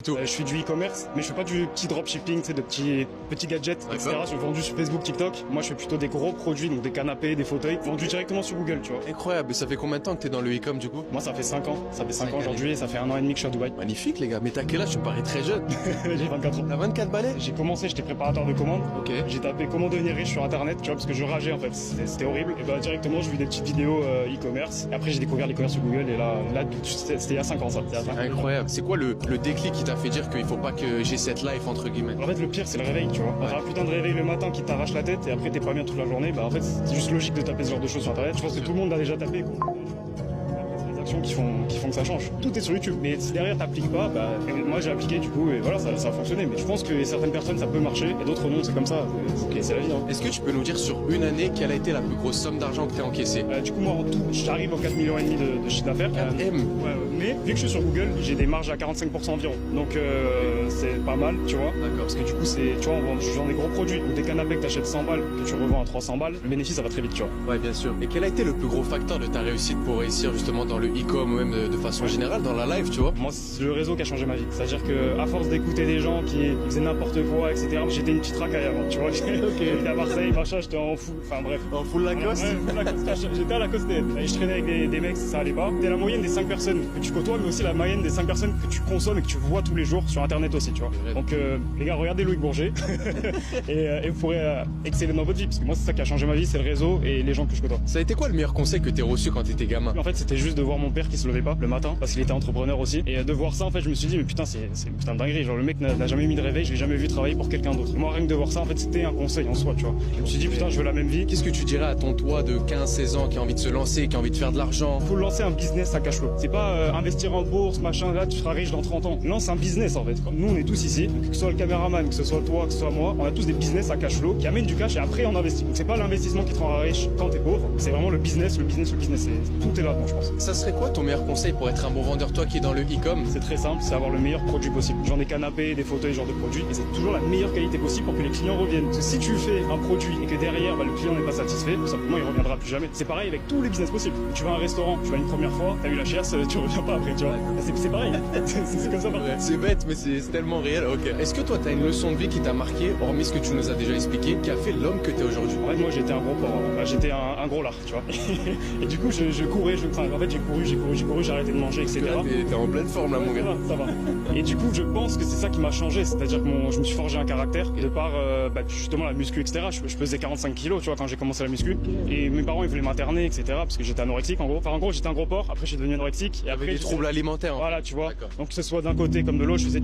Je fais du e-commerce, mais je fais pas du petit dropshipping, de petits gadgets, etc. Je suis vendu sur Facebook, TikTok. Moi, je fais plutôt des gros produits, donc des canapés, des fauteuils, vendus directement sur Google, tu vois. Incroyable. Et ça fait combien de temps que t'es dans le e-com du coup? Moi, ça fait 5 ans. Ça fait 5 ans aujourd'hui et ça fait 1 an et demi que je suis à Dubaï. Magnifique les gars. Mais t'as quel âge? Tu me parais très jeune. J'ai 24 ans. T'as 24 balais? J'ai commencé, j'étais préparateur de commandes. Ok. J'ai tapé comment devenir riche sur internet, tu vois, parce que je rageais en fait. C'était horrible. Et bah, directement, je vis des petites vidéos e-commerce. Et après, j'ai découvert l'e-commerce sur Google et là c'était il y a 5 ans ça. Incroyable. C'est quoi le déclic qui t'a fait dire qu'il faut pas que j'ai cette life entre guillemets? En fait, le pire, c'est le réveil, tu vois. T'as un putain de réveil le matin qui t'arrache la tête et après t'es pas bien toute la journée. Bah, en fait, c'est juste logique de taper ce genre de choses sur internet. Je pense que tout le monde a déjà tapé, quoi. C'est les actions qui font que ça change. Tout est sur YouTube. Mais si derrière t'appliques pas, bah, moi j'ai appliqué du coup et voilà, ça a fonctionné. Mais je pense que certaines personnes ça peut marcher et d'autres non, c'est comme ça. C'est la vie, hein. Est-ce que tu peux nous dire sur une année quelle a été la plus grosse somme d'argent que t'as encaissée? Du coup, moi en tout, j'arrive aux 4,5 millions de chiffre d'affaires. 4M. Ouais, mais vu que je suis sur Google, j'ai des marges à 45% environ. Donc c'est pas mal, tu vois. D'accord. Parce que du coup, tu vois, je vends des gros produits. Donc des canapés que t'achètes 100 balles, que tu revends à 300 balles, le bénéfice ça va très vite, tu vois. Ouais, bien sûr. Et quel a été le plus gros facteur de ta réussite pour réussir justement dans le e-com ou même de façon générale dans la live, tu vois? Moi, c'est le réseau qui a changé ma vie. C'est-à-dire que à force d'écouter des gens qui faisaient n'importe quoi, etc., j'étais une petite racaille avant, tu vois. J'étais à Marseille, machin, j'étais en fou. Enfin bref. En full Lacoste? Ouais, full Lacoste. J'étais à Lacoste. Et je traînais avec des mecs, ça allait pas. T'es la moyenne des 5 personnes que tu côtoies, mais aussi la moyenne des 5 personnes que tu consommes et que tu vois tous les jours sur internet aussi, tu vois. Donc les gars, regardez Loïc Bourget et vous pourrez exceller dans votre vie. Parce que moi, c'est ça qui a changé ma vie, c'est le réseau et les gens que je côtoie. Ça a été quoi le meilleur conseil que t'aies reçu quand t'étais gamin? En fait, c'était juste de voir mon père qui se levait pas le matin parce qu'il était entrepreneur aussi. Et de voir ça, en fait, je me suis dit, mais putain, c'est une putain de dinguerie. Genre, le mec n'a jamais mis de réveil, je l'ai jamais vu travailler pour quelqu'un d'autre. Moi, rien que de voir ça, en fait, c'était un conseil en soi, tu vois. Je me suis dit, putain, je veux la même vie. Qu'est-ce que tu dirais à ton toi de 15-16 ans qui a envie de se lancer, qui a envie de faire de l'argent? Faut lancer un business à cash flow. C'est pas investir en bourse, machin, là, tu seras riche dans 30 ans. Lance un business, en fait. Nous, on est tous ici. Donc, que ce soit le caméraman, que ce soit toi, que ce soit moi, on a tous des business à cash flow qui amènent du cash et après, on investit. Donc, c'est pas l'investissement qui te rend riche quand t'es pauvre. C'est vraiment le business. Tout est là-dedans, je pense. Ça serait quoi ton meilleur conseil pour être un bon vendeur, toi qui est dans le e-com? C'est très simple, c'est avoir le meilleur produit possible. Genre des canapés, des fauteuils, genre de produits. Et c'est toujours la meilleure qualité possible pour que les clients reviennent. Parce que si tu fais un produit et que derrière, le client n'est pas satisfait, tout simplement, il reviendra plus jamais. C'est pareil avec tous les business possibles. Tu vas à un restaurant, tu vas une première fois, t'as eu la chiasse, tu reviens pas après, tu vois. C'est pareil. C'est comme ça. C'est bête, mais c'est tellement réel. Ok. Est-ce que toi, t'as une leçon de vie qui t'a marqué, hormis ce que tu nous as déjà expliqué, qui a fait l'homme que t'es aujourd'hui? En fait, moi, j'étais un gros porc. J'étais un gros lard, tu vois. Et du coup, je courais, en fait, j'ai couru, j'ai arrêté de manger, etc. T'es en pleine forme là, mon gars. Ça va. Et du coup, je pense que c'est ça qui m'a changé. C'est-à-dire que je me suis forgé un caractère de par justement la muscu, etc. Je pesais 45 kilos, tu vois, quand j'ai commencé la muscu. Et mes parents, ils voulaient m'interner, etc. Parce que j'étais anorexique, en gros. Enfin, en gros, j'étais un gros porc. Après, je suis devenu anorexique. Et après, des troubles alimentaires. Voilà, tu vois. D'accord. Donc, que ce soit d'un côté comme de l'autre, je faisais